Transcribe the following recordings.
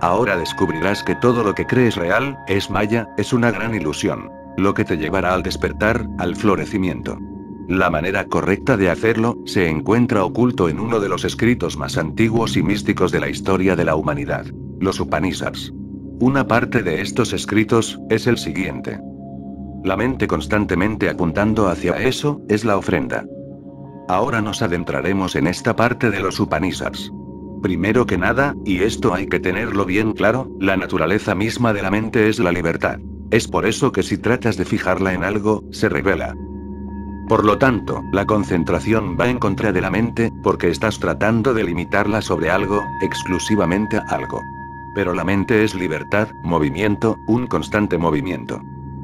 Ahora descubrirás que todo lo que crees real, es maya, es una gran ilusión. Lo que te llevará al despertar, al florecimiento. La manera correcta de hacerlo, se encuentra oculto en uno de los escritos más antiguos y místicos de la historia de la humanidad. Los Upanishads. Una parte de estos escritos, es el siguiente. La mente constantemente apuntando hacia eso, es la ofrenda. Ahora nos adentraremos en esta parte de los Upanishads. Primero que nada, y esto hay que tenerlo bien claro, la naturaleza misma de la mente es la libertad. Es por eso que si tratas de fijarla en algo, se revela. Por lo tanto, la concentración va en contra de la mente, porque estás tratando de limitarla sobre algo, exclusivamente a algo. Pero la mente es libertad, movimiento, un constante movimiento.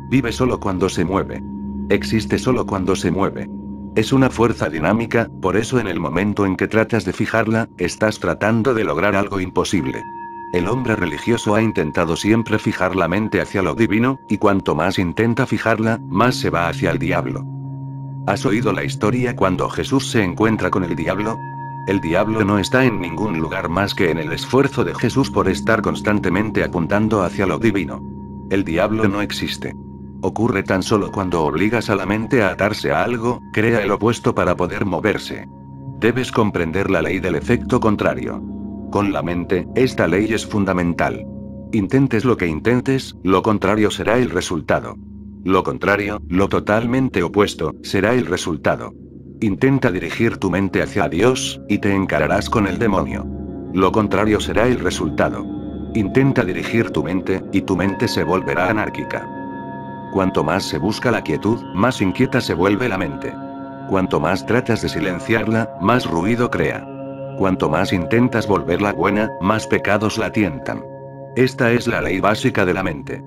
Vive solo cuando se mueve. Existe solo cuando se mueve. Es una fuerza dinámica, por eso en el momento en que tratas de fijarla, estás tratando de lograr algo imposible. El hombre religioso ha intentado siempre fijar la mente hacia lo divino, y cuanto más intenta fijarla, más se va hacia el diablo. ¿Has oído la historia cuando Jesús se encuentra con el diablo? El diablo no está en ningún lugar más que en el esfuerzo de Jesús por estar constantemente apuntando hacia lo divino. El diablo no existe. Ocurre tan solo cuando obligas a la mente a atarse a algo, crea el opuesto para poder moverse. Debes comprender la ley del efecto contrario. Con la mente, esta ley es fundamental. Intentes lo que intentes, lo contrario será el resultado. Lo contrario, lo totalmente opuesto, será el resultado. Intenta dirigir tu mente hacia Dios, y te encararás con el demonio. Lo contrario será el resultado. Intenta dirigir tu mente, y tu mente se volverá anárquica. Cuanto más se busca la quietud, más inquieta se vuelve la mente. Cuanto más tratas de silenciarla, más ruido crea. Cuanto más intentas volverla buena, más pecados la tientan. Esta es la ley básica de la mente.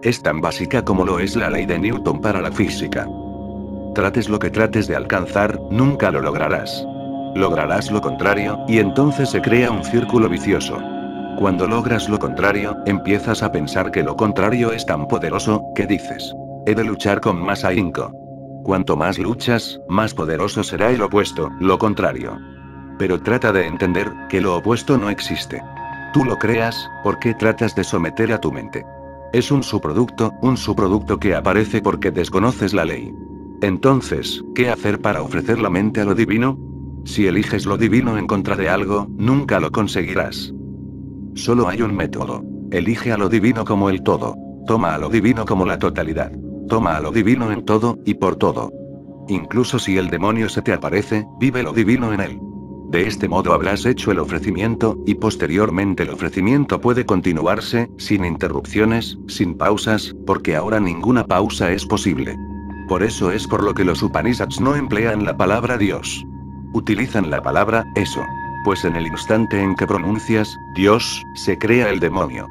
Es tan básica como lo es la ley de Newton para la física. Trates lo que trates de alcanzar, nunca lo lograrás. Lograrás lo contrario, y entonces se crea un círculo vicioso. Cuando logras lo contrario, empiezas a pensar que lo contrario es tan poderoso, que dices, he de luchar con más ahínco. Cuanto más luchas, más poderoso será el opuesto, lo contrario. Pero trata de entender, que lo opuesto no existe. Tú lo creas, porque tratas de someter a tu mente. Es un subproducto que aparece porque desconoces la ley. Entonces, ¿qué hacer para ofrecer la mente a lo divino? Si eliges lo divino en contra de algo, nunca lo conseguirás. Solo hay un método. Elige a lo divino como el todo. Toma a lo divino como la totalidad. Toma a lo divino en todo, y por todo. Incluso si el demonio se te aparece, vive lo divino en él. De este modo habrás hecho el ofrecimiento, y posteriormente el ofrecimiento puede continuarse, sin interrupciones, sin pausas, porque ahora ninguna pausa es posible. Por eso es por lo que los Upanishads no emplean la palabra Dios. Utilizan la palabra, eso. Pues en el instante en que pronuncias, Dios, se crea el demonio.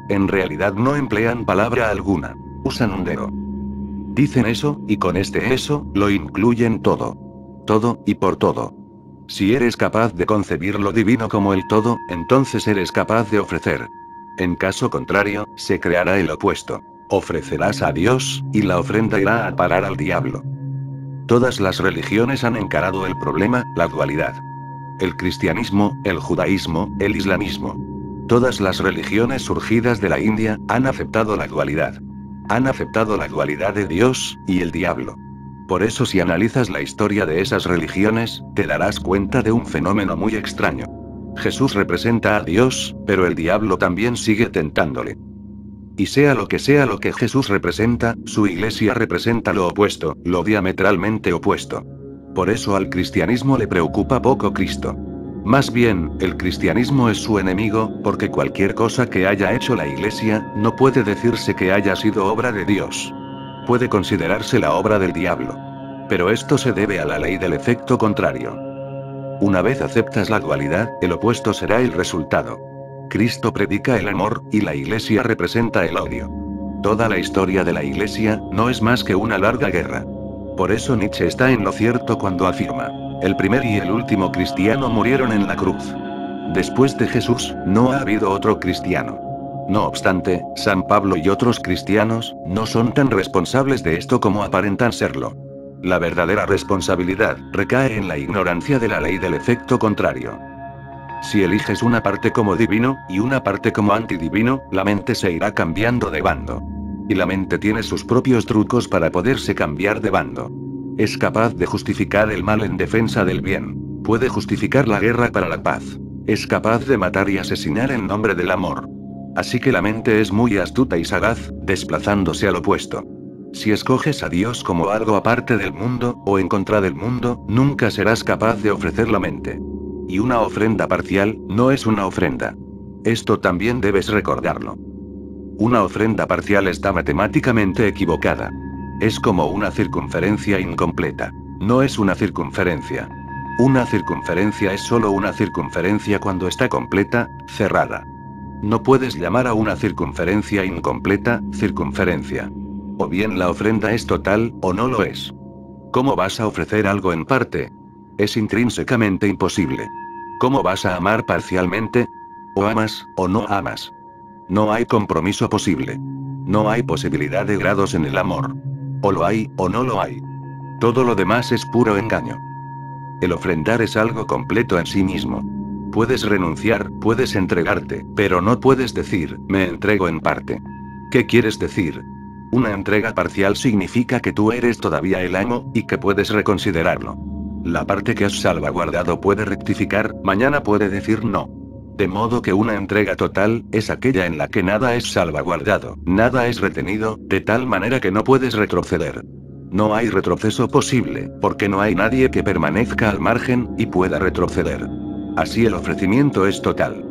En realidad no emplean palabra alguna. Usan un dedo. Dicen eso, y con este eso, lo incluyen todo. Todo, y por todo. Si eres capaz de concebir lo divino como el todo, entonces eres capaz de ofrecer. En caso contrario, se creará el opuesto. Ofrecerás a Dios, y la ofrenda irá a parar al diablo. Todas las religiones han encarado el problema, la dualidad. El cristianismo, el judaísmo, el islamismo. Todas las religiones surgidas de la India, han aceptado la dualidad. Han aceptado la dualidad de Dios, y el diablo. Por eso si analizas la historia de esas religiones, te darás cuenta de un fenómeno muy extraño. Jesús representa a Dios, pero el diablo también sigue tentándole. Y sea lo que Jesús representa, su iglesia representa lo opuesto, lo diametralmente opuesto. Por eso al cristianismo le preocupa poco Cristo. Más bien, el cristianismo es su enemigo, porque cualquier cosa que haya hecho la iglesia, no puede decirse que haya sido obra de Dios. Puede considerarse la obra del diablo. Pero esto se debe a la ley del efecto contrario. Una vez aceptas la dualidad, el opuesto será el resultado. Cristo predica el amor, y la iglesia representa el odio. Toda la historia de la iglesia, no es más que una larga guerra. Por eso Nietzsche está en lo cierto cuando afirma, el primer y el último cristiano murieron en la cruz. Después de Jesús, no ha habido otro cristiano. No obstante, San Pablo y otros cristianos, no son tan responsables de esto como aparentan serlo. La verdadera responsabilidad, recae en la ignorancia de la ley del efecto contrario. Si eliges una parte como divino, y una parte como antidivino, la mente se irá cambiando de bando. Y la mente tiene sus propios trucos para poderse cambiar de bando. Es capaz de justificar el mal en defensa del bien. Puede justificar la guerra para la paz. Es capaz de matar y asesinar en nombre del amor. Así que la mente es muy astuta y sagaz, desplazándose al opuesto. Si escoges a Dios como algo aparte del mundo, o en contra del mundo, nunca serás capaz de ofrecer la mente. Y una ofrenda parcial, no es una ofrenda. Esto también debes recordarlo. Una ofrenda parcial está matemáticamente equivocada. Es como una circunferencia incompleta. No es una circunferencia. Una circunferencia es solo una circunferencia cuando está completa, cerrada. No puedes llamar a una circunferencia incompleta, circunferencia. O bien la ofrenda es total, o no lo es. ¿Cómo vas a ofrecer algo en parte? Es intrínsecamente imposible. ¿Cómo vas a amar parcialmente? O amas, o no amas. No hay compromiso posible. No hay posibilidad de grados en el amor. O lo hay, o no lo hay. Todo lo demás es puro engaño. El ofrendar es algo completo en sí mismo. Puedes renunciar, puedes entregarte, pero no puedes decir, me entrego en parte. ¿Qué quieres decir? Una entrega parcial significa que tú eres todavía el amo, y que puedes reconsiderarlo. La parte que has salvaguardado puede rectificar, mañana puede decir no. De modo que una entrega total, es aquella en la que nada es salvaguardado, nada es retenido, de tal manera que no puedes retroceder. No hay retroceso posible, porque no hay nadie que permanezca al margen, y pueda retroceder. Así el ofrecimiento es total.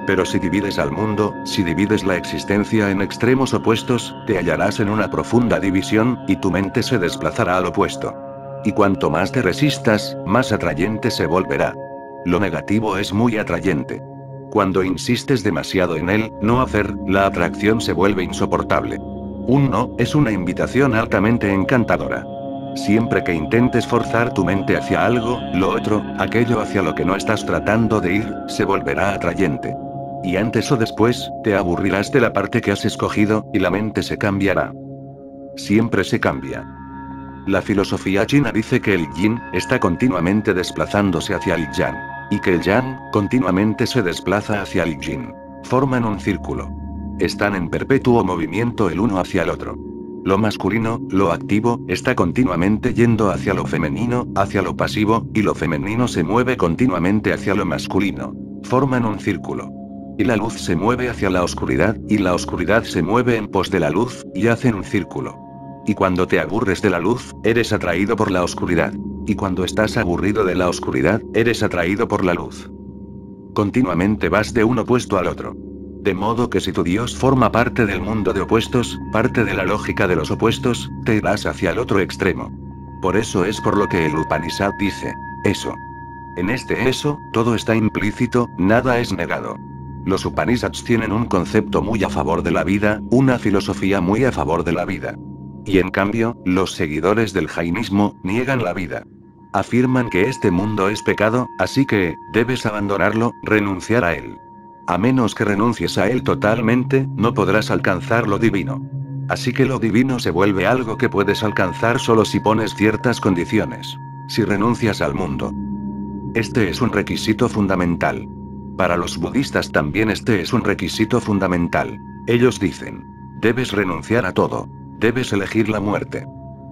Pero si divides al mundo, si divides la existencia en extremos opuestos, te hallarás en una profunda división, y tu mente se desplazará al opuesto. Y cuanto más te resistas, más atrayente se volverá. Lo negativo es muy atrayente. Cuando insistes demasiado en él, no hacer, la atracción se vuelve insoportable. Un no, es una invitación altamente encantadora. Siempre que intentes forzar tu mente hacia algo, lo otro, aquello hacia lo que no estás tratando de ir, se volverá atrayente. Y antes o después, te aburrirás de la parte que has escogido, y la mente se cambiará. Siempre se cambia. La filosofía china dice que el yin está continuamente desplazándose hacia el yang. Y que el yang continuamente se desplaza hacia el yin. Forman un círculo. Están en perpetuo movimiento el uno hacia el otro. Lo masculino, lo activo, está continuamente yendo hacia lo femenino, hacia lo pasivo, y lo femenino se mueve continuamente hacia lo masculino. Forman un círculo. Y la luz se mueve hacia la oscuridad, y la oscuridad se mueve en pos de la luz, y hacen un círculo. Y cuando te aburres de la luz, eres atraído por la oscuridad. Y cuando estás aburrido de la oscuridad, eres atraído por la luz. Continuamente vas de un opuesto al otro. De modo que si tu Dios forma parte del mundo de opuestos, parte de la lógica de los opuestos, te irás hacia el otro extremo. Por eso es por lo que el Upanishad dice, eso. En este eso, todo está implícito, nada es negado. Los Upanishads tienen un concepto muy a favor de la vida, una filosofía muy a favor de la vida. Y en cambio, los seguidores del jainismo, niegan la vida. Afirman que este mundo es pecado, así que, debes abandonarlo, renunciar a él. A menos que renuncies a él totalmente, no podrás alcanzar lo divino. Así que lo divino se vuelve algo que puedes alcanzar solo si pones ciertas condiciones. Si renuncias al mundo. Este es un requisito fundamental. Para los budistas también este es un requisito fundamental. Ellos dicen, debes renunciar a todo. Debes elegir la muerte.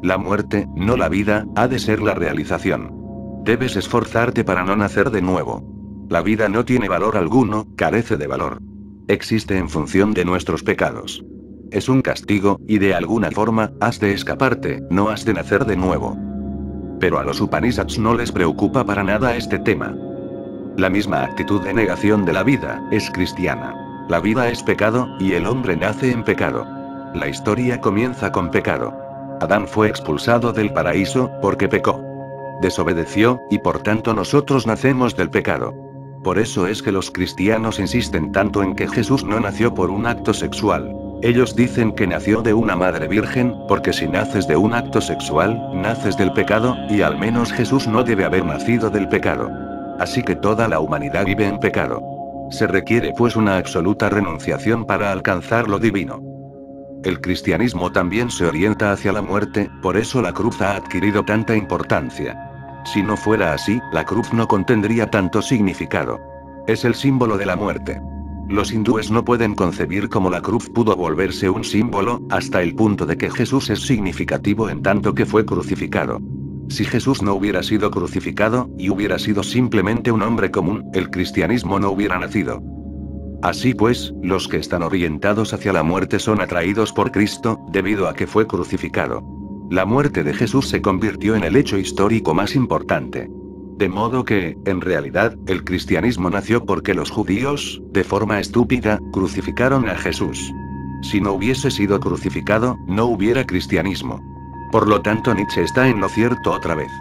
La muerte, no la vida, ha de ser la realización. Debes esforzarte para no nacer de nuevo. La vida no tiene valor alguno, carece de valor. Existe en función de nuestros pecados. Es un castigo, y de alguna forma, has de escaparte, no has de nacer de nuevo. Pero a los Upanishads no les preocupa para nada este tema. La misma actitud de negación de la vida, es cristiana. La vida es pecado, y el hombre nace en pecado. La historia comienza con pecado. Adán fue expulsado del paraíso, porque pecó. Desobedeció, y por tanto nosotros nacemos del pecado. Por eso es que los cristianos insisten tanto en que Jesús no nació por un acto sexual. Ellos dicen que nació de una madre virgen, porque si naces de un acto sexual, naces del pecado, y al menos Jesús no debe haber nacido del pecado. Así que toda la humanidad vive en pecado. Se requiere pues una absoluta renunciación para alcanzar lo divino. El cristianismo también se orienta hacia la muerte, por eso la cruz ha adquirido tanta importancia. Si no fuera así, la cruz no contendría tanto significado. Es el símbolo de la muerte. Los hindúes no pueden concebir cómo la cruz pudo volverse un símbolo, hasta el punto de que Jesús es significativo en tanto que fue crucificado. Si Jesús no hubiera sido crucificado, y hubiera sido simplemente un hombre común, el cristianismo no hubiera nacido. Así pues, los que están orientados hacia la muerte son atraídos por Cristo, debido a que fue crucificado. La muerte de Jesús se convirtió en el hecho histórico más importante. De modo que, en realidad, el cristianismo nació porque los judíos, de forma estúpida, crucificaron a Jesús. Si no hubiese sido crucificado, no hubiera cristianismo. Por lo tanto, Nietzsche está en lo cierto otra vez.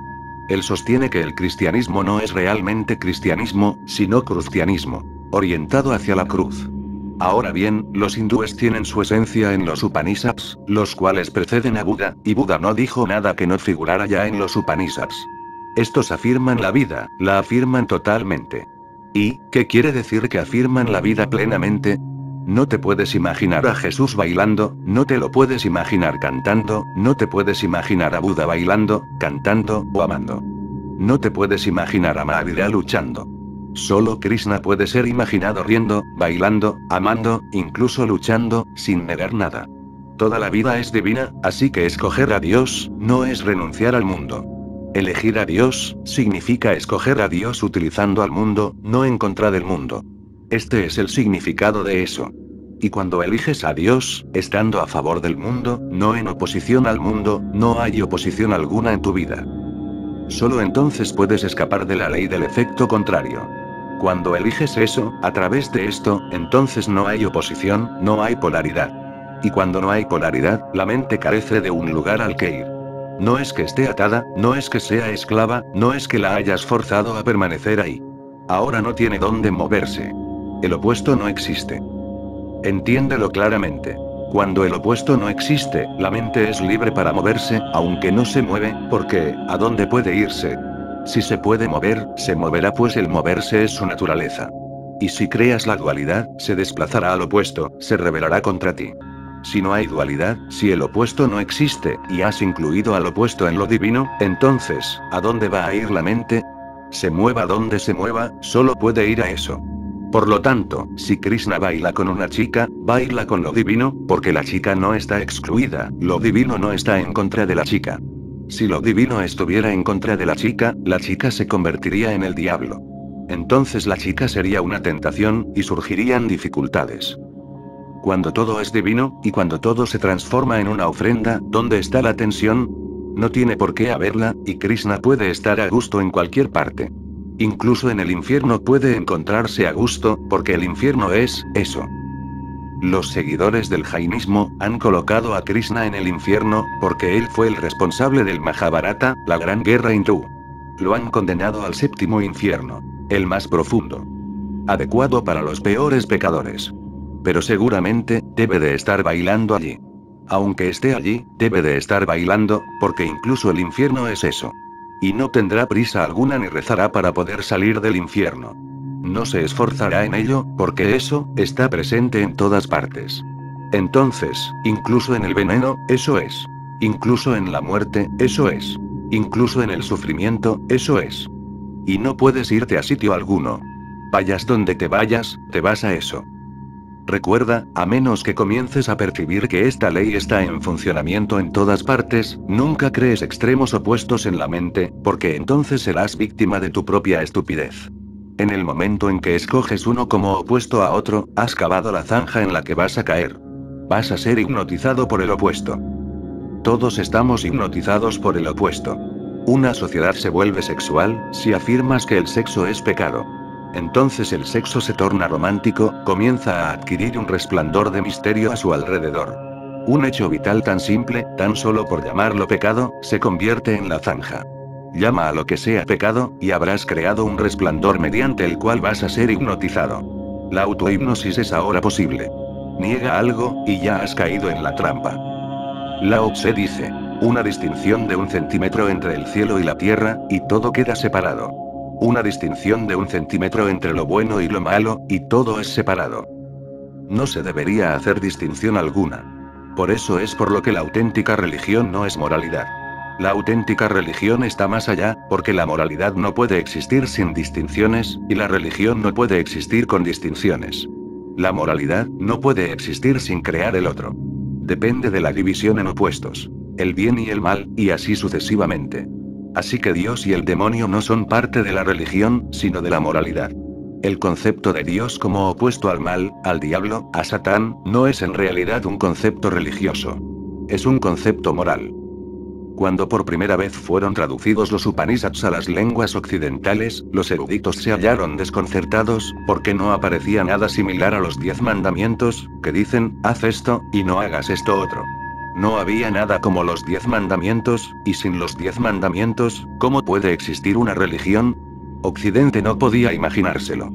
Él sostiene que el cristianismo no es realmente cristianismo, sino crucianismo, orientado hacia la cruz. Ahora bien, los hindúes tienen su esencia en los Upanishads, los cuales preceden a Buda, y Buda no dijo nada que no figurara ya en los Upanishads. Estos afirman la vida, la afirman totalmente. ¿Y qué quiere decir que afirman la vida plenamente? No te puedes imaginar a Jesús bailando, no te lo puedes imaginar cantando, no te puedes imaginar a Buda bailando, cantando o amando. No te puedes imaginar a Mahavira luchando. Solo Krishna puede ser imaginado riendo, bailando, amando, incluso luchando, sin negar nada. Toda la vida es divina, así que escoger a Dios, no es renunciar al mundo. Elegir a Dios, significa escoger a Dios utilizando al mundo, no en contra del mundo. Este es el significado de eso. Y cuando eliges a Dios, estando a favor del mundo, no en oposición al mundo, no hay oposición alguna en tu vida. Solo entonces puedes escapar de la ley del efecto contrario. Cuando eliges eso, a través de esto, entonces no hay oposición, no hay polaridad. Y cuando no hay polaridad, la mente carece de un lugar al que ir. No es que esté atada, no es que sea esclava, no es que la hayas forzado a permanecer ahí. Ahora no tiene dónde moverse. El opuesto no existe. Entiéndelo claramente. Cuando el opuesto no existe, la mente es libre para moverse, aunque no se mueve, porque, ¿a dónde puede irse? Si se puede mover, se moverá pues el moverse es su naturaleza. Y si creas la dualidad, se desplazará al opuesto, se rebelará contra ti. Si no hay dualidad, si el opuesto no existe, y has incluido al opuesto en lo divino, entonces, ¿a dónde va a ir la mente? Se mueva donde se mueva, solo puede ir a eso. Por lo tanto, si Krishna baila con una chica, baila con lo divino, porque la chica no está excluida, lo divino no está en contra de la chica. Si lo divino estuviera en contra de la chica se convertiría en el diablo. Entonces la chica sería una tentación, y surgirían dificultades. Cuando todo es divino, y cuando todo se transforma en una ofrenda, ¿dónde está la tensión? No tiene por qué haberla, y Krishna puede estar a gusto en cualquier parte. Incluso en el infierno puede encontrarse a gusto, porque el infierno es eso. Los seguidores del jainismo han colocado a Krishna en el infierno, porque él fue el responsable del Mahabharata, la gran guerra hindú. Lo han condenado al séptimo infierno, el más profundo. Adecuado para los peores pecadores. Pero seguramente, debe de estar bailando allí. Aunque esté allí, debe de estar bailando, porque incluso el infierno es eso. Y no tendrá prisa alguna ni rezará para poder salir del infierno. No se esforzará en ello, porque eso, está presente en todas partes. Entonces, incluso en el veneno, eso es. Incluso en la muerte, eso es. Incluso en el sufrimiento, eso es. Y no puedes irte a sitio alguno. Vayas donde te vayas, te vas a eso. Recuerda, a menos que comiences a percibir que esta ley está en funcionamiento en todas partes, nunca crees extremos opuestos en la mente, porque entonces serás víctima de tu propia estupidez. En el momento en que escoges uno como opuesto a otro, has cavado la zanja en la que vas a caer. Vas a ser hipnotizado por el opuesto. Todos estamos hipnotizados por el opuesto. Una sociedad se vuelve sexual, si afirmas que el sexo es pecado. Entonces el sexo se torna romántico, comienza a adquirir un resplandor de misterio a su alrededor. Un hecho vital tan simple, tan solo por llamarlo pecado, se convierte en la zanja. Llama a lo que sea pecado, y habrás creado un resplandor mediante el cual vas a ser hipnotizado. La autohipnosis es ahora posible. Niega algo, y ya has caído en la trampa. Lao Tse dice, una distinción de 1 centímetro entre el cielo y la tierra, y todo queda separado. Una distinción de 1 centímetro entre lo bueno y lo malo, y todo es separado. No se debería hacer distinción alguna. Por eso es por lo que la auténtica religión no es moralidad. La auténtica religión está más allá, porque la moralidad no puede existir sin distinciones, y la religión no puede existir con distinciones. La moralidad no puede existir sin crear el otro. Depende de la división en opuestos. El bien y el mal, y así sucesivamente. Así que Dios y el demonio no son parte de la religión, sino de la moralidad. El concepto de Dios como opuesto al mal, al diablo, a Satán, no es en realidad un concepto religioso. Es un concepto moral. Cuando por primera vez fueron traducidos los Upanishads a las lenguas occidentales, los eruditos se hallaron desconcertados, porque no aparecía nada similar a los 10 mandamientos, que dicen, haz esto, y no hagas esto otro. No había nada como los 10 mandamientos, y sin los 10 mandamientos, ¿cómo puede existir una religión? Occidente no podía imaginárselo.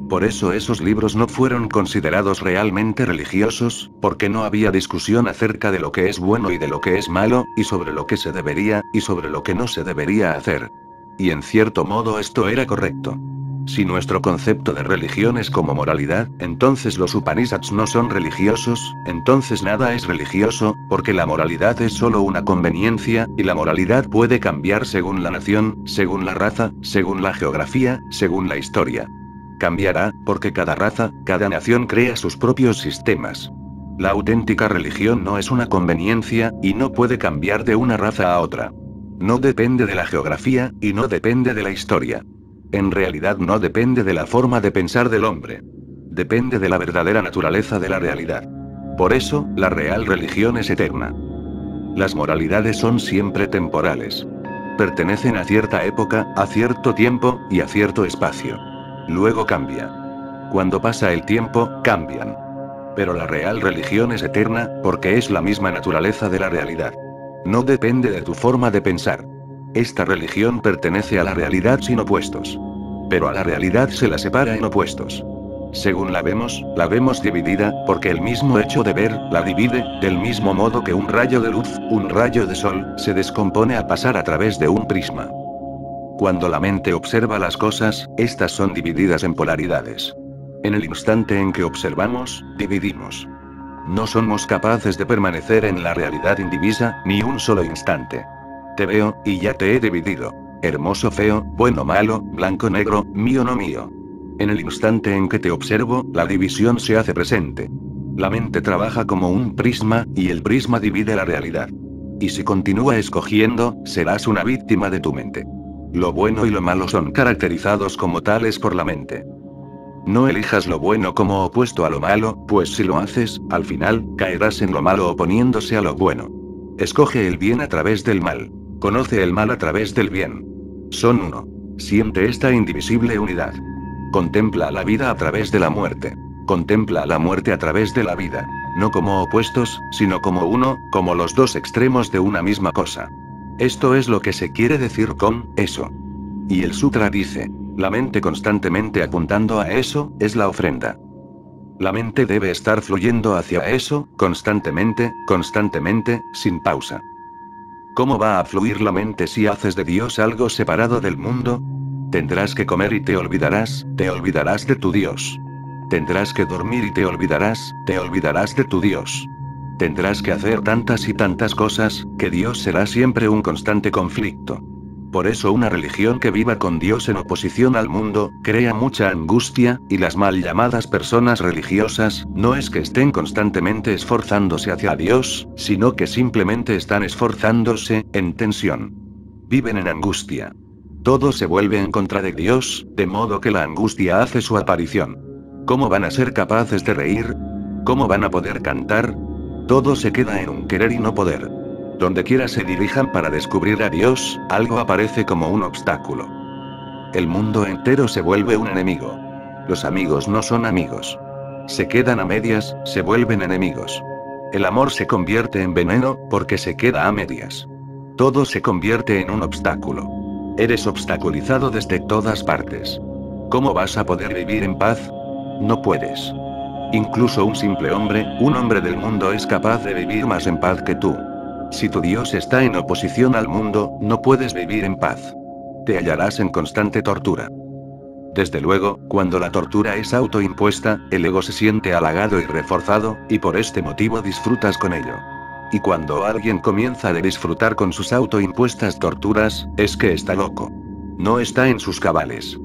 Por eso esos libros no fueron considerados realmente religiosos, porque no había discusión acerca de lo que es bueno y de lo que es malo, y sobre lo que se debería, y sobre lo que no se debería hacer. Y en cierto modo esto era correcto. Si nuestro concepto de religión es como moralidad, entonces los Upanishads no son religiosos, entonces nada es religioso, porque la moralidad es solo una conveniencia, y la moralidad puede cambiar según la nación, según la raza, según la geografía, según la historia. Cambiará, porque cada raza, cada nación crea sus propios sistemas. La auténtica religión no es una conveniencia, y no puede cambiar de una raza a otra. No depende de la geografía, y no depende de la historia. En realidad no depende de la forma de pensar del hombre. Depende de la verdadera naturaleza de la realidad. Por eso, la real religión es eterna. Las moralidades son siempre temporales. Pertenecen a cierta época, a cierto tiempo, y a cierto espacio. Luego cambia. Cuando pasa el tiempo, cambian. Pero la real religión es eterna, porque es la misma naturaleza de la realidad. No depende de tu forma de pensar. Esta religión pertenece a la realidad sin opuestos. Pero a la realidad se la separa en opuestos. Según la vemos dividida, porque el mismo hecho de ver, la divide, del mismo modo que un rayo de luz, un rayo de sol, se descompone al pasar a través de un prisma. Cuando la mente observa las cosas, estas son divididas en polaridades. En el instante en que observamos, dividimos. No somos capaces de permanecer en la realidad indivisa, ni un solo instante. Te veo, y ya te he dividido. Hermoso, feo, bueno, malo, blanco, negro, mío, no mío. En el instante en que te observo, la división se hace presente. La mente trabaja como un prisma, y el prisma divide la realidad. Y si continúa escogiendo, serás una víctima de tu mente. Lo bueno y lo malo son caracterizados como tales por la mente. No elijas lo bueno como opuesto a lo malo, pues si lo haces, al final, caerás en lo malo oponiéndose a lo bueno. Escoge el bien a través del mal. Conoce el mal a través del bien. Son uno. Siente esta indivisible unidad. Contempla la vida a través de la muerte. Contempla la muerte a través de la vida. No como opuestos, sino como uno, como los dos extremos de una misma cosa. Esto es lo que se quiere decir con eso. Y el sutra dice, la mente constantemente apuntando a eso, es la ofrenda. La mente debe estar fluyendo hacia eso, constantemente, sin pausa. ¿Cómo va a fluir la mente si haces de Dios algo separado del mundo? Tendrás que comer y te olvidarás de tu Dios. Tendrás que dormir y te olvidarás de tu Dios. Tendrás que hacer tantas y tantas cosas, que Dios será siempre un constante conflicto. Por eso una religión que viva con Dios en oposición al mundo, crea mucha angustia, y las mal llamadas personas religiosas, no es que estén constantemente esforzándose hacia Dios, sino que simplemente están esforzándose, en tensión. Viven en angustia. Todo se vuelve en contra de Dios, de modo que la angustia hace su aparición. ¿Cómo van a ser capaces de reír? ¿Cómo van a poder cantar? Todo se queda en un querer y no poder. Donde quiera se dirijan para descubrir a Dios, algo aparece como un obstáculo. El mundo entero se vuelve un enemigo. Los amigos no son amigos. Se quedan a medias, se vuelven enemigos. El amor se convierte en veneno, porque se queda a medias. Todo se convierte en un obstáculo. Eres obstaculizado desde todas partes. ¿Cómo vas a poder vivir en paz? No puedes. Incluso un simple hombre, un hombre del mundo es capaz de vivir más en paz que tú. Si tu Dios está en oposición al mundo, no puedes vivir en paz. Te hallarás en constante tortura. Desde luego, cuando la tortura es autoimpuesta, el ego se siente halagado y reforzado, y por este motivo disfrutas con ello. Y cuando alguien comienza a disfrutar con sus autoimpuestas torturas, es que está loco. No está en sus cabales.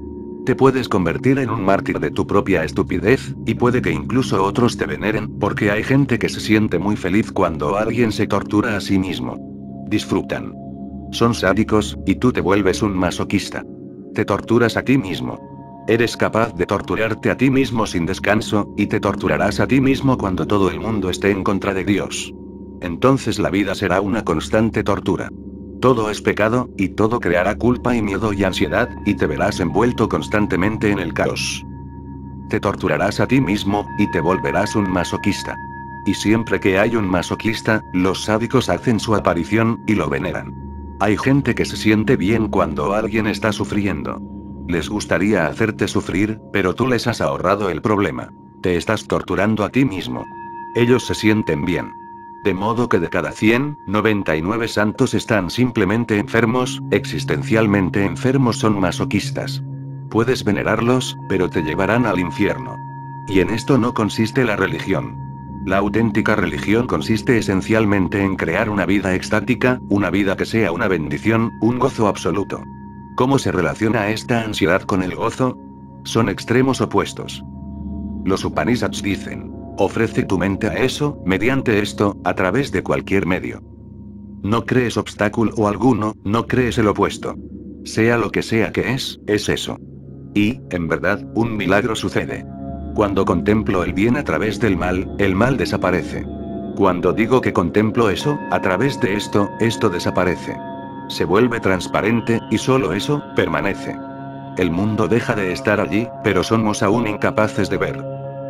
Te puedes convertir en un mártir de tu propia estupidez, y puede que incluso otros te veneren, porque hay gente que se siente muy feliz cuando alguien se tortura a sí mismo. Disfrutan. Son sádicos, y tú te vuelves un masoquista. Te torturas a ti mismo. Eres capaz de torturarte a ti mismo sin descanso, y te torturarás a ti mismo cuando todo el mundo esté en contra de Dios. Entonces la vida será una constante tortura. Todo es pecado, y todo creará culpa y miedo y ansiedad, y te verás envuelto constantemente en el caos. Te torturarás a ti mismo, y te volverás un masoquista. Y siempre que hay un masoquista, los sádicos hacen su aparición, y lo veneran. Hay gente que se siente bien cuando alguien está sufriendo. Les gustaría hacerte sufrir, pero tú les has ahorrado el problema. Te estás torturando a ti mismo. Ellos se sienten bien. De modo que de cada 100, 99 santos están simplemente enfermos, existencialmente enfermos, son masoquistas. Puedes venerarlos, pero te llevarán al infierno. Y en esto no consiste la religión. La auténtica religión consiste esencialmente en crear una vida extática, una vida que sea una bendición, un gozo absoluto. ¿Cómo se relaciona esta ansiedad con el gozo? Son extremos opuestos. Los Upanishads dicen: ofrece tu mente a eso, mediante esto, a través de cualquier medio. No crees obstáculo alguno, no crees el opuesto. Sea lo que sea que es eso. Y, en verdad, un milagro sucede. Cuando contemplo el bien a través del mal, el mal desaparece. Cuando digo que contemplo eso, a través de esto desaparece. Se vuelve transparente, y solo eso permanece. El mundo deja de estar allí, pero somos aún incapaces de ver.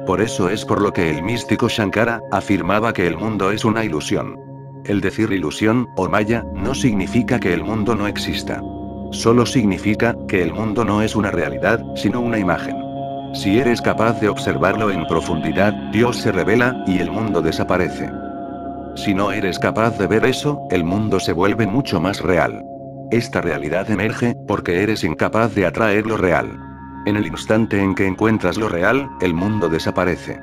Por eso es por lo que el místico Shankara afirmaba que el mundo es una ilusión. El decir ilusión, o maya, no significa que el mundo no exista. Solo significa que el mundo no es una realidad, sino una imagen. Si eres capaz de observarlo en profundidad, Dios se revela, y el mundo desaparece. Si no eres capaz de ver eso, el mundo se vuelve mucho más real. Esta realidad emerge, porque eres incapaz de atraer lo real. En el instante en que encuentras lo real, el mundo desaparece.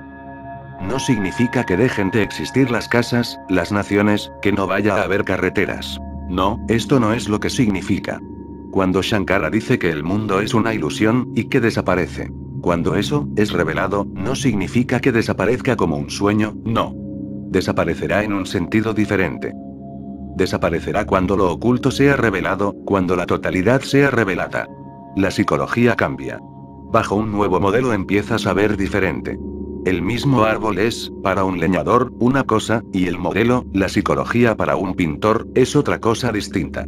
No significa que dejen de existir las casas, las naciones, que no vaya a haber carreteras. No, esto no es lo que significa. Cuando Shankara dice que el mundo es una ilusión, y que desaparece. Cuando eso es revelado, no significa que desaparezca como un sueño, no. Desaparecerá en un sentido diferente. Desaparecerá cuando lo oculto sea revelado, cuando la totalidad sea revelada. La psicología cambia. Bajo un nuevo modelo empiezas a ver diferente. El mismo árbol es, para un leñador, una cosa, y el modelo, la psicología para un pintor, es otra cosa distinta.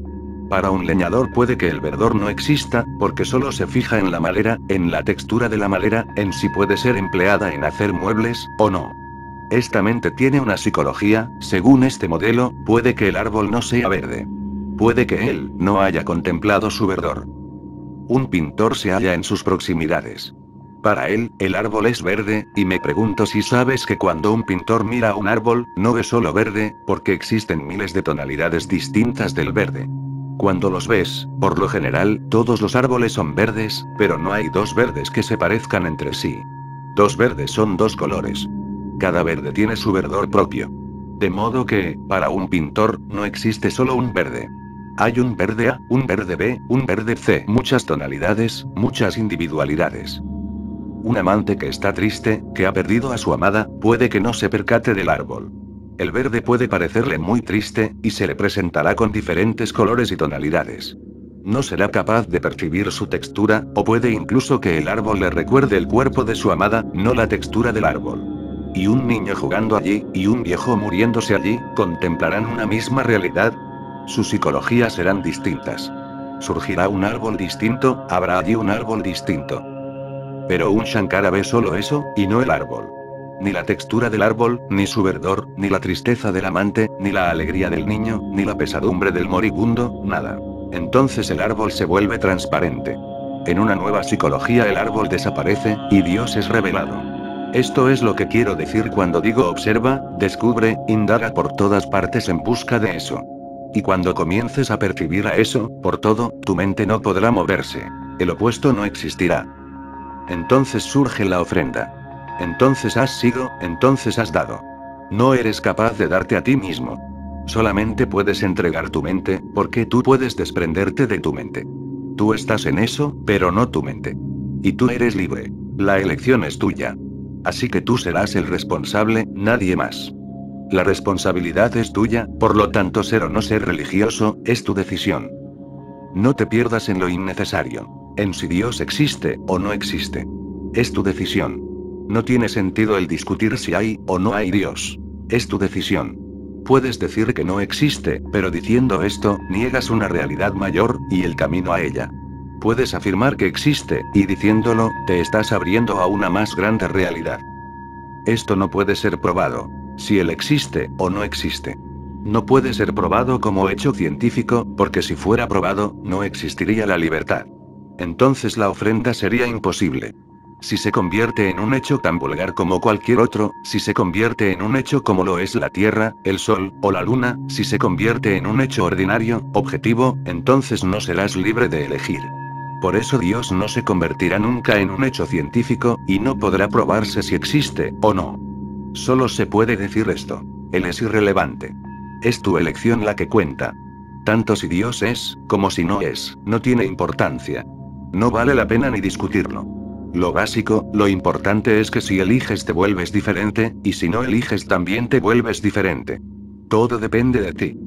Para un leñador puede que el verdor no exista, porque solo se fija en la madera, en la textura de la madera, en si puede ser empleada en hacer muebles, o no. Esta mente tiene una psicología, según este modelo, puede que el árbol no sea verde. Puede que él no haya contemplado su verdor. Un pintor se halla en sus proximidades. Para él, el árbol es verde, y me pregunto si sabes que cuando un pintor mira un árbol, no ve solo verde, porque existen miles de tonalidades distintas del verde. Cuando los ves, por lo general, todos los árboles son verdes, pero no hay dos verdes que se parezcan entre sí. Dos verdes son dos colores. Cada verde tiene su verdor propio. De modo que, para un pintor, no existe solo un verde. Hay un verde A, un verde B, un verde C, muchas tonalidades, muchas individualidades. Un amante que está triste, que ha perdido a su amada, puede que no se percate del árbol. El verde puede parecerle muy triste, y se le presentará con diferentes colores y tonalidades. No será capaz de percibir su textura, o puede incluso que el árbol le recuerde el cuerpo de su amada, no la textura del árbol. Y un niño jugando allí, y un viejo muriéndose allí, contemplarán una misma realidad. Sus psicologías serán distintas. Surgirá un árbol distinto, habrá allí un árbol distinto. Pero un Shankara ve solo eso, y no el árbol. Ni la textura del árbol, ni su verdor, ni la tristeza del amante, ni la alegría del niño, ni la pesadumbre del moribundo, nada. Entonces el árbol se vuelve transparente. En una nueva psicología el árbol desaparece, y Dios es revelado. Esto es lo que quiero decir cuando digo observa, descubre, indaga por todas partes en busca de eso. Y cuando comiences a percibir a eso, por todo, tu mente no podrá moverse. El opuesto no existirá. Entonces surge la ofrenda. Entonces has sido, entonces has dado. No eres capaz de darte a ti mismo. Solamente puedes entregar tu mente, porque tú puedes desprenderte de tu mente. Tú estás en eso, pero no tu mente. Y tú eres libre. La elección es tuya. Así que tú serás el responsable, nadie más. La responsabilidad es tuya, por lo tanto ser o no ser religioso, es tu decisión. No te pierdas en lo innecesario. En si Dios existe o no existe. Es tu decisión. No tiene sentido el discutir si hay o no hay Dios. Es tu decisión. Puedes decir que no existe, pero diciendo esto, niegas una realidad mayor, y el camino a ella. Puedes afirmar que existe, y diciéndolo, te estás abriendo a una más grande realidad. Esto no puede ser probado. Si él existe o no existe. No puede ser probado como hecho científico, porque si fuera probado, no existiría la libertad. Entonces la ofrenda sería imposible. Si se convierte en un hecho tan vulgar como cualquier otro, si se convierte en un hecho como lo es la Tierra, el Sol, o la Luna, si se convierte en un hecho ordinario, objetivo, entonces no serás libre de elegir. Por eso Dios no se convertirá nunca en un hecho científico, y no podrá probarse si existe o no. Solo se puede decir esto. Él es irrelevante. Es tu elección la que cuenta. Tanto si Dios es, como si no es, no tiene importancia. No vale la pena ni discutirlo. Lo básico, lo importante es que si eliges te vuelves diferente, y si no eliges también te vuelves diferente. Todo depende de ti.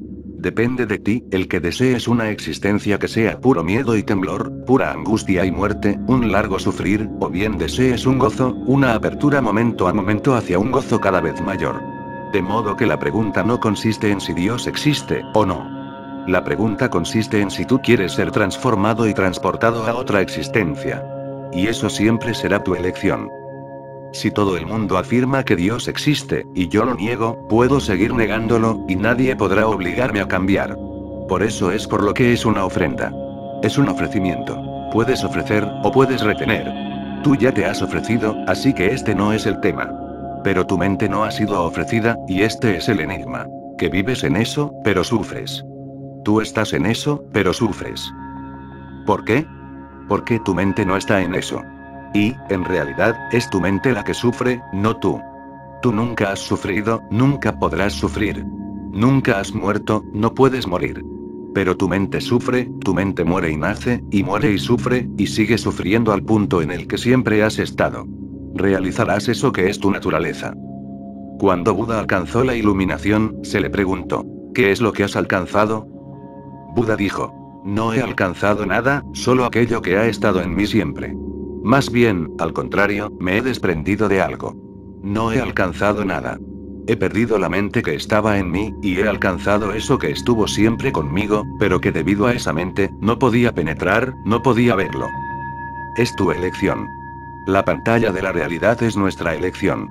Depende de ti, el que desees una existencia que sea puro miedo y temblor, pura angustia y muerte, un largo sufrir, o bien desees un gozo, una apertura momento a momento hacia un gozo cada vez mayor. De modo que la pregunta no consiste en si Dios existe, o no. La pregunta consiste en si tú quieres ser transformado y transportado a otra existencia. Y eso siempre será tu elección. Si todo el mundo afirma que Dios existe, y yo lo niego, puedo seguir negándolo, y nadie podrá obligarme a cambiar. Por eso es por lo que es una ofrenda. Es un ofrecimiento. Puedes ofrecer, o puedes retener. Tú ya te has ofrecido, así que este no es el tema. Pero tu mente no ha sido ofrecida, y este es el enigma. Que vives en eso, pero sufres. Tú estás en eso, pero sufres. ¿Por qué? Porque tu mente no está en eso. Y, en realidad, es tu mente la que sufre, no tú. Tú nunca has sufrido, nunca podrás sufrir. Nunca has muerto, no puedes morir. Pero tu mente sufre, tu mente muere y muere y sufre, y sigue sufriendo al punto en el que siempre has estado. Realizarás eso que es tu naturaleza. Cuando Buda alcanzó la iluminación, se le preguntó, ¿qué es lo que has alcanzado? Buda dijo, no he alcanzado nada, solo aquello que ha estado en mí siempre. Más bien, al contrario, me he desprendido de algo. No he alcanzado nada. He perdido la mente que estaba en mí, y he alcanzado eso que estuvo siempre conmigo, pero que debido a esa mente, no podía penetrar, no podía verlo. Es tu elección. La pantalla de la realidad es nuestra elección.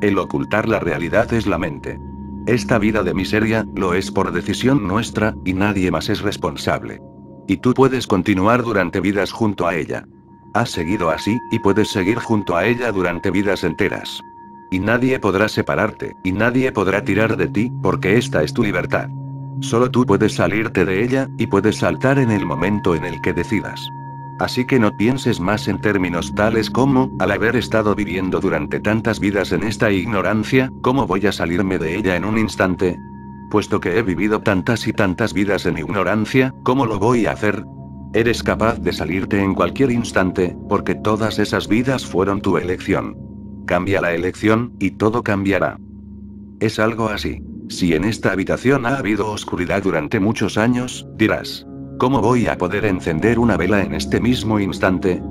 El ocultar la realidad es la mente. Esta vida de miseria, lo es por decisión nuestra, y nadie más es responsable. Y tú puedes continuar durante vidas junto a ella. Has seguido así, y puedes seguir junto a ella durante vidas enteras. Y nadie podrá separarte, y nadie podrá tirar de ti, porque esta es tu libertad. Solo tú puedes salirte de ella, y puedes saltar en el momento en el que decidas. Así que no pienses más en términos tales como, al haber estado viviendo durante tantas vidas en esta ignorancia, ¿cómo voy a salirme de ella en un instante? Puesto que he vivido tantas y tantas vidas en ignorancia, ¿cómo lo voy a hacer? Eres capaz de salirte en cualquier instante, porque todas esas vidas fueron tu elección. Cambia la elección, y todo cambiará. Es algo así. Si en esta habitación ha habido oscuridad durante muchos años, dirás, ¿cómo voy a poder encender una vela en este mismo instante?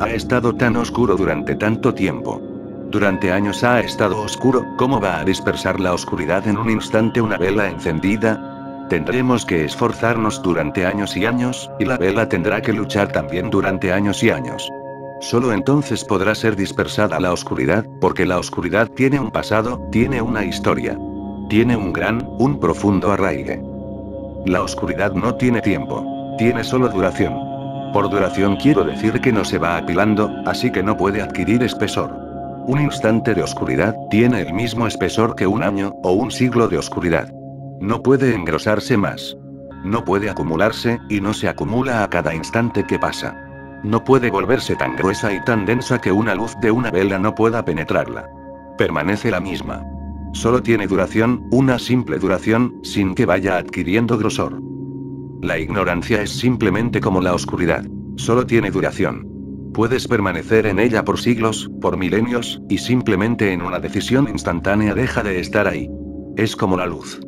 Ha estado tan oscuro durante tanto tiempo. Durante años ha estado oscuro, ¿cómo va a dispersar la oscuridad en un instante una vela encendida? Tendremos que esforzarnos durante años y años, y la vela tendrá que luchar también durante años y años. Solo entonces podrá ser dispersada la oscuridad, porque la oscuridad tiene un pasado, tiene una historia. Tiene un profundo arraigue. La oscuridad no tiene tiempo. Tiene solo duración. Por duración quiero decir que no se va apilando, así que no puede adquirir espesor. Un instante de oscuridad tiene el mismo espesor que un año, o un siglo de oscuridad. No puede engrosarse más. No puede acumularse, y no se acumula a cada instante que pasa. No puede volverse tan gruesa y tan densa que una luz de una vela no pueda penetrarla. Permanece la misma. Solo tiene duración, una simple duración, sin que vaya adquiriendo grosor. La ignorancia es simplemente como la oscuridad. Solo tiene duración. Puedes permanecer en ella por siglos, por milenios, y simplemente en una decisión instantánea deja de estar ahí. Es como la luz.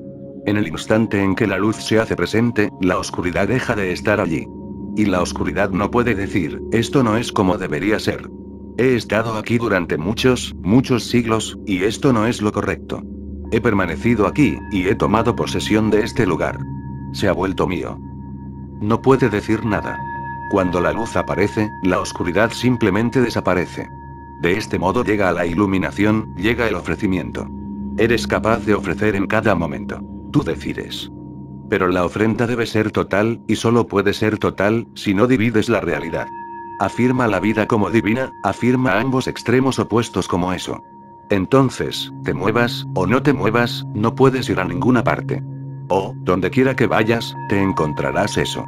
En el instante en que la luz se hace presente, la oscuridad deja de estar allí. Y la oscuridad no puede decir, esto no es como debería ser. He estado aquí durante muchos siglos, y esto no es lo correcto. He permanecido aquí, y he tomado posesión de este lugar. Se ha vuelto mío. No puede decir nada. Cuando la luz aparece, la oscuridad simplemente desaparece. De este modo llega a la iluminación, llega el ofrecimiento. Eres capaz de ofrecer en cada momento. Tú decides. Pero la ofrenda debe ser total, y solo puede ser total, si no divides la realidad. Afirma la vida como divina, afirma ambos extremos opuestos como eso. Entonces, te muevas, o no te muevas, no puedes ir a ninguna parte. O, donde quiera que vayas, te encontrarás eso.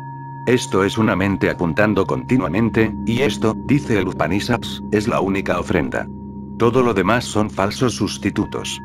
Esto es una mente apuntando continuamente, y esto, dice el Upanishads, es la única ofrenda. Todo lo demás son falsos sustitutos.